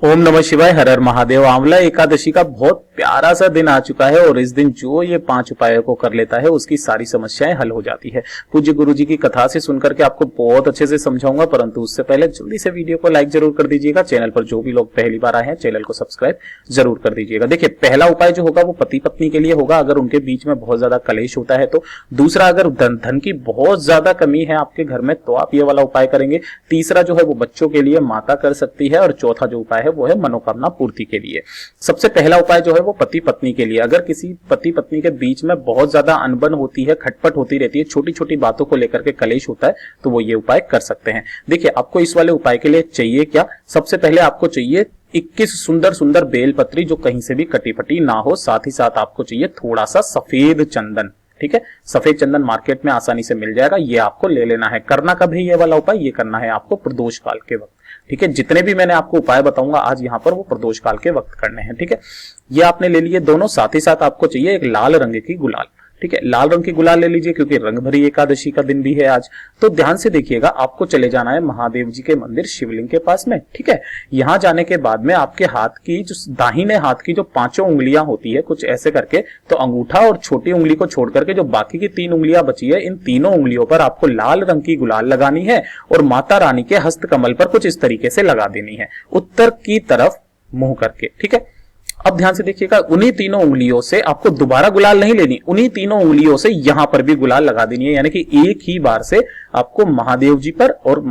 ओम नमः शिवाय, हर हर महादेव। आंवला एकादशी का बहुत प्यारा सा दिन आ चुका है और इस दिन जो ये 5 उपायों को कर लेता है उसकी सारी समस्याएं हल हो जाती है। पूज्य गुरु जी की कथा से सुनकर के आपको बहुत अच्छे से समझाऊंगा, परंतु उससे पहले जल्दी से वीडियो को लाइक जरूर कर दीजिएगा। चैनल पर जो भी लोग पहली बार आए हैं चैनल को सब्सक्राइब जरूर कर दीजिएगा। देखिए, पहला उपाय जो होगा वो पति पत्नी के लिए होगा, अगर उनके बीच में बहुत ज्यादा कलेश होता है तो। दूसरा, अगर धन की बहुत ज्यादा कमी है आपके घर में तो आप ये वाला उपाय करेंगे। तीसरा जो है वो बच्चों के लिए माता कर सकती है और चौथा जो उपाय है वो है मनोकामना पूर्ति के लिए। सबसे पहला उपाय जो है वो पति पत्नी के लिए। अगर किसी पति पत्नी के बीच में बहुत ज्यादा अनबन होती है, खटपट होती रहती है, छोटी छोटी बातों को लेकर के कलेश होता है, तो वो ये उपाय कर सकते हैं। देखिए, आपको इस वाले उपाय के लिए चाहिए क्या? सबसे पहले आपको चाहिए 21 सुंदर सुंदर बेलपत्री जो कहीं से भी कटी फटी ना हो। साथ ही साथ आपको चाहिए थोड़ा सा सफेद चंदन। ठीक है, सफेद चंदन मार्केट में आसानी से मिल जाएगा, ये आपको ले लेना है। करना कब है ये वाला उपाय? ये करना है आपको प्रदोष काल के वक्त। ठीक है, जितने भी मैंने आपको उपाय बताऊंगा आज यहाँ पर वो प्रदोष काल के वक्त करने हैं। ठीक है, ये आपने ले लिए दोनों। साथ ही साथ आपको चाहिए एक लाल रंग की गुलाल। ठीक है, लाल रंग की गुलाल ले लीजिए क्योंकि रंग भरी एकादशी का दिन भी है आज। तो ध्यान से देखिएगा, आपको चले जाना है महादेव जी के मंदिर शिवलिंग के पास में। ठीक है, यहां जाने के बाद में आपके हाथ की जो दाहिने हाथ की जो 5 उंगलियां होती है कुछ ऐसे करके, तो अंगूठा और छोटी उंगली को छोड़ करके जो बाकी की 3 उंगलियां बची है, इन तीनों उंगलियों पर आपको लाल रंग की गुलाल लगानी है और माता रानी के हस्त कमल पर कुछ इस तरीके से लगा देनी है, उत्तर की तरफ मुंह करके। ठीक है, अब ध्यान से देखिएगा, उन्हीं तीनों उंगलियों से आपको दोबारा गुलाल नहीं लेनी, उन्हीं तीनों उंगलियों से यहां पर भी गुलाल लगा देनी है, यानी कि एक ही बार से आपको महादेव जी पर और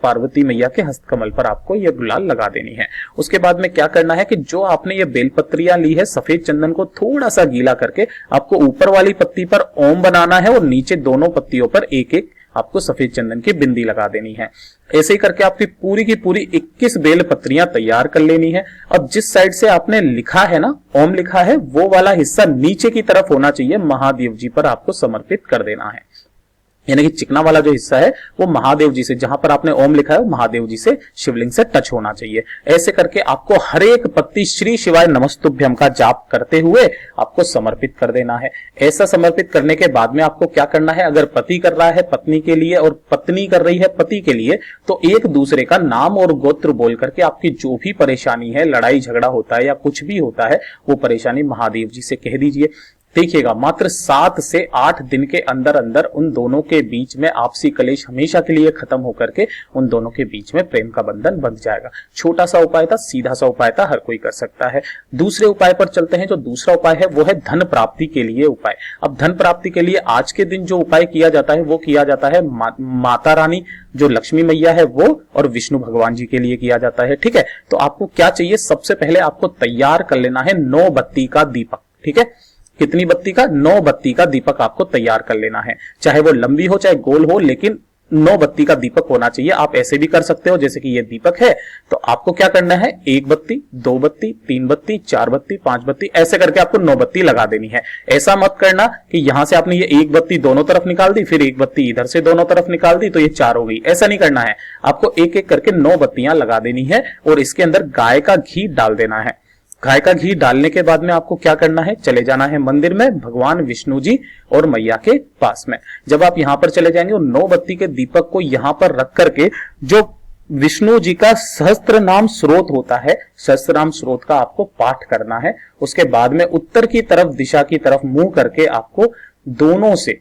पार्वती मैया के हस्तकमल पर आपको यह गुलाल लगा देनी है। उसके बाद में क्या करना है कि जो आपने ये बेलपत्रियां ली है, सफेद चंदन को थोड़ा सा गीला करके आपको ऊपर वाली पत्ती पर ओम बनाना है और नीचे दोनों पत्तियों पर एक एक आपको सफेद चंदन की बिंदी लगा देनी है। ऐसे ही करके आपकी पूरी की पूरी 21 बेल पत्रियां तैयार कर लेनी है। अब जिस साइड से आपने लिखा है ना, ओम लिखा है, वो वाला हिस्सा नीचे की तरफ होना चाहिए, महादेव जी पर आपको समर्पित कर देना है। यानी कि चिकना वाला जो हिस्सा है वो महादेव जी से, जहां पर आपने ओम लिखा है, महादेव जी से शिवलिंग से टच होना चाहिए। ऐसे करके आपको हर एक पत्ती श्री शिवाय नमस्तुभ्यम का जाप करते हुए आपको समर्पित कर देना है। ऐसा समर्पित करने के बाद में आपको क्या करना है, अगर पति कर रहा है पत्नी के लिए और पत्नी कर रही है पति के लिए, तो एक दूसरे का नाम और गोत्र बोल करके आपकी जो भी परेशानी है, लड़ाई झगड़ा होता है या कुछ भी होता है, वो परेशानी महादेव जी से कह दीजिए। देखिएगा, मात्र 7 से 8 दिन के अंदर अंदर उन दोनों के बीच में आपसी कलेश हमेशा के लिए खत्म होकर के उन दोनों के बीच में प्रेम का बंधन बंध जाएगा। छोटा सा उपाय था, सीधा सा उपाय था, हर कोई कर सकता है। दूसरे उपाय पर चलते हैं। जो दूसरा उपाय है वो है धन प्राप्ति के लिए उपाय। अब धन प्राप्ति के लिए आज के दिन जो उपाय किया जाता है वो किया जाता है माता रानी जो लक्ष्मी मैया है वो और विष्णु भगवान जी के लिए किया जाता है। ठीक है, तो आपको क्या चाहिए, सबसे पहले आपको तैयार कर लेना है 9 बत्ती का दीपक। ठीक है, कितनी बत्ती का? 9 बत्ती का दीपक आपको तैयार कर लेना है, चाहे वो लंबी हो चाहे गोल हो, लेकिन 9 बत्ती का दीपक होना चाहिए। आप ऐसे भी कर सकते हो, जैसे कि ये दीपक है, तो आपको क्या करना है, 1 बत्ती, 2 बत्ती, 3 बत्ती, 4 बत्ती, 5 बत्ती, ऐसे करके आपको 9 बत्ती लगा देनी है। ऐसा मत करना कि यहां से आपने ये 1 बत्ती दोनों तरफ निकाल दी, फिर 1 बत्ती इधर से दोनों तरफ निकाल दी, तो ये 4 हो गई। ऐसा नहीं करना है, आपको एक एक करके 9 बत्तियां लगा देनी है और इसके अंदर गाय का घी डाल देना है। गाय का घी डालने के बाद में आपको क्या करना है, चले जाना है मंदिर में भगवान विष्णु जी और मैया के पास में। जब आप यहां पर चले जाएंगे और 9 बत्ती के दीपक को यहां पर रख करके जो विष्णु जी का सहस्त्र नाम स्रोत होता है, सहस्त्र नाम स्रोत का आपको पाठ करना है। उसके बाद में उत्तर की तरफ दिशा की तरफ मुंह करके आपको दोनों से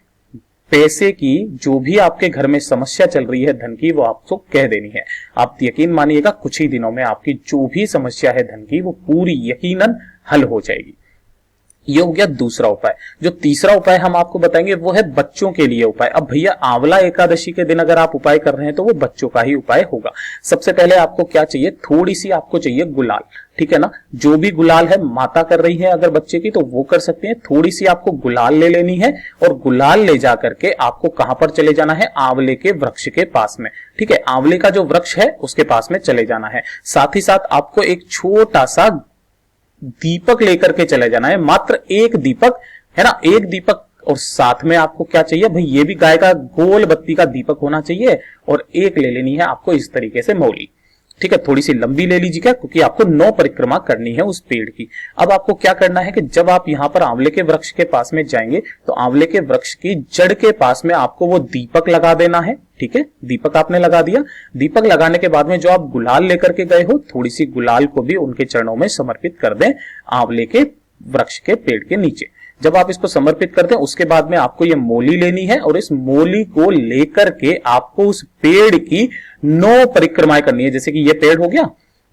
पैसे की जो भी आपके घर में समस्या चल रही है धन की, वो आपको कह देनी है। आप यकीन मानिएगा, कुछ ही दिनों में आपकी जो भी समस्या है धन की वो पूरी यकीनन हल हो जाएगी। ये हो गया दूसरा उपाय। जो तीसरा उपाय हम आपको बताएंगे वो है बच्चों के लिए उपाय। अब भैया, आंवला एकादशी के दिन अगर आप उपाय कर रहे हैं तो वो बच्चों का ही उपाय होगा। सबसे पहले आपको क्या चाहिए, थोड़ी सी आपको चाहिए गुलाल। ठीक है ना, जो भी गुलाल है माता कर रही है अगर बच्चे की तो वो कर सकते हैं। थोड़ी सी आपको गुलाल ले लेनी है और गुलाल ले जा करके आपको कहां पर चले जाना है, आंवले के वृक्ष के पास में। ठीक है, आंवले का जो वृक्ष है उसके पास में चले जाना है। साथ ही साथ आपको एक छोटा सा दीपक लेकर के चले जाना है, मात्र 1 दीपक है ना, 1 दीपक। और साथ में आपको क्या चाहिए भाई, ये भी गाय का गोल बत्ती का दीपक होना चाहिए और एक ले लेनी है आपको इस तरीके से मौली। ठीक है, थोड़ी सी लंबी ले लीजिएगा क्योंकि आपको 9 परिक्रमा करनी है उस पेड़ की। अब आपको क्या करना है कि जब आप यहां पर आंवले के वृक्ष के पास में जाएंगे तो आंवले के वृक्ष की जड़ के पास में आपको वो दीपक लगा देना है। ठीक है, दीपक आपने लगा दिया। दीपक लगाने के बाद में जो आप गुलाल लेकर के गए हो, थोड़ी सी गुलाल को भी उनके चरणों में समर्पित कर दें आंवले के वृक्ष के पेड़ के नीचे। जब आप इसको समर्पित करते हैं उसके बाद में आपको ये मोली लेनी है और इस मोली को लेकर के आपको उस पेड़ की 9 परिक्रमाएं करनी है। जैसे कि ये पेड़ हो गया,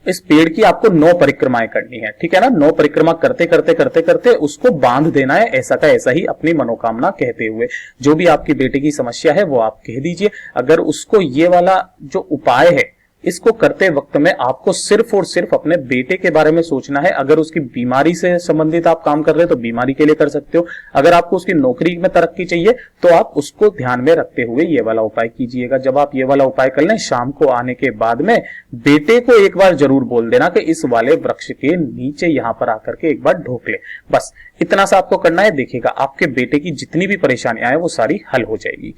इस पेड़ की आपको 9 परिक्रमाएं करनी है। ठीक है ना, 9 परिक्रमा करते करते करते करते उसको बांध देना है, ऐसा का ऐसा ही अपनी मनोकामना कहते हुए। जो भी आपकी बेटे की समस्या है वो आप कह दीजिए। अगर उसको ये वाला जो उपाय है इसको करते वक्त में आपको सिर्फ और सिर्फ अपने बेटे के बारे में सोचना है। अगर उसकी बीमारी से संबंधित आप काम कर रहे हैं तो बीमारी के लिए कर सकते हो। अगर आपको उसकी नौकरी में तरक्की चाहिए तो आप उसको ध्यान में रखते हुए ये वाला उपाय कीजिएगा। जब आप ये वाला उपाय कर लें, शाम को आने के बाद में बेटे को एक बार जरूर बोल देना कि इस वाले वृक्ष के नीचे यहां पर आकर के एक बार ढोक ले। बस इतना सा आपको करना है। देखिएगा आपके बेटे की जितनी भी परेशानियां हैं वो सारी हल हो जाएगी।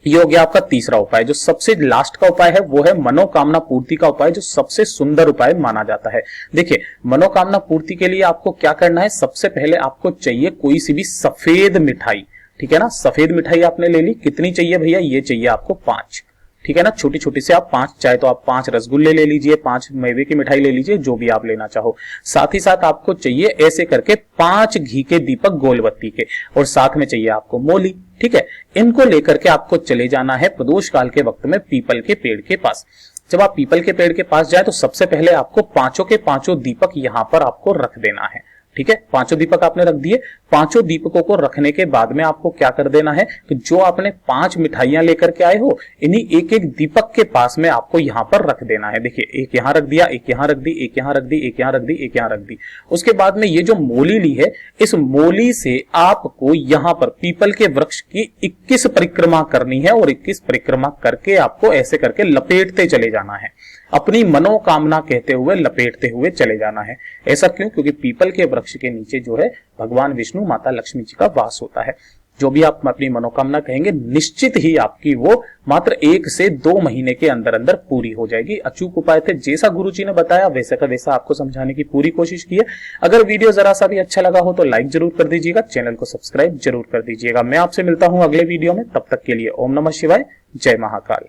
ये हो गया आपका तीसरा उपाय। जो सबसे लास्ट का उपाय है वो है मनोकामना पूर्ति का उपाय, जो सबसे सुंदर उपाय माना जाता है। देखिए, मनोकामना पूर्ति के लिए आपको क्या करना है, सबसे पहले आपको चाहिए कोई सी भी सफेद मिठाई। ठीक है ना, सफेद मिठाई आपने ले ली। कितनी चाहिए भैया, ये चाहिए आपको 5। ठीक है ना, छोटी छोटी से आप 5, चाहे तो आप 5 रसगुल्ले ले लीजिए, 5 मेवे की मिठाई ले लीजिए, जो भी आप लेना चाहो। साथ ही साथ आपको चाहिए ऐसे करके 5 घी के दीपक गोलबत्ती के, और साथ में चाहिए आपको मोली। ठीक है, इनको लेकर के आपको चले जाना है प्रदोष काल के वक्त में पीपल के पेड़ के पास। जब आप पीपल के पेड़ के पास जाए तो सबसे पहले आपको 5 के 5 दीपक यहां पर आपको रख देना है। ठीक है, 5 दीपक आपने रख दिए। 5 दीपकों को रखने के बाद में आपको क्या कर देना है कि जो आपने 5 मिठाइयां लेकर के आए हो, इन्हीं एक एक दीपक के पास में आपको यहां पर रख देना है। देखिए, एक यहां रख दिया, एक यहां रख दी, एक यहां रख दी, एक यहां रख दी, एक यहां रख दी। उसके बाद में ये जो मोली ली है, इस मोली से आपको यहां पर पीपल के वृक्ष की 21 परिक्रमा करनी है, और 21 परिक्रमा करके आपको ऐसे करके लपेटते चले जाना है। अपनी मनोकामना कहते हुए लपेटते हुए चले जाना है। ऐसा क्यों? क्योंकि पीपल के वृक्ष के नीचे जो है भगवान विष्णु, माता लक्ष्मी जी का वास होता है। जो भी आप अपनी मनोकामना कहेंगे, निश्चित ही आपकी वो मात्र 1 से 2 महीने के अंदर अंदर पूरी हो जाएगी। अचूक उपाय थे, जैसा गुरुजी ने बताया वैसा का वैसा आपको समझाने की पूरी कोशिश की है। अगर वीडियो जरा सा भी अच्छा लगा हो तो लाइक जरूर कर दीजिएगा, चैनल को सब्सक्राइब जरूर कर दीजिएगा। मैं आपसे मिलता हूं अगले वीडियो में, तब तक के लिए ओम नमः शिवाय, जय महाकाल।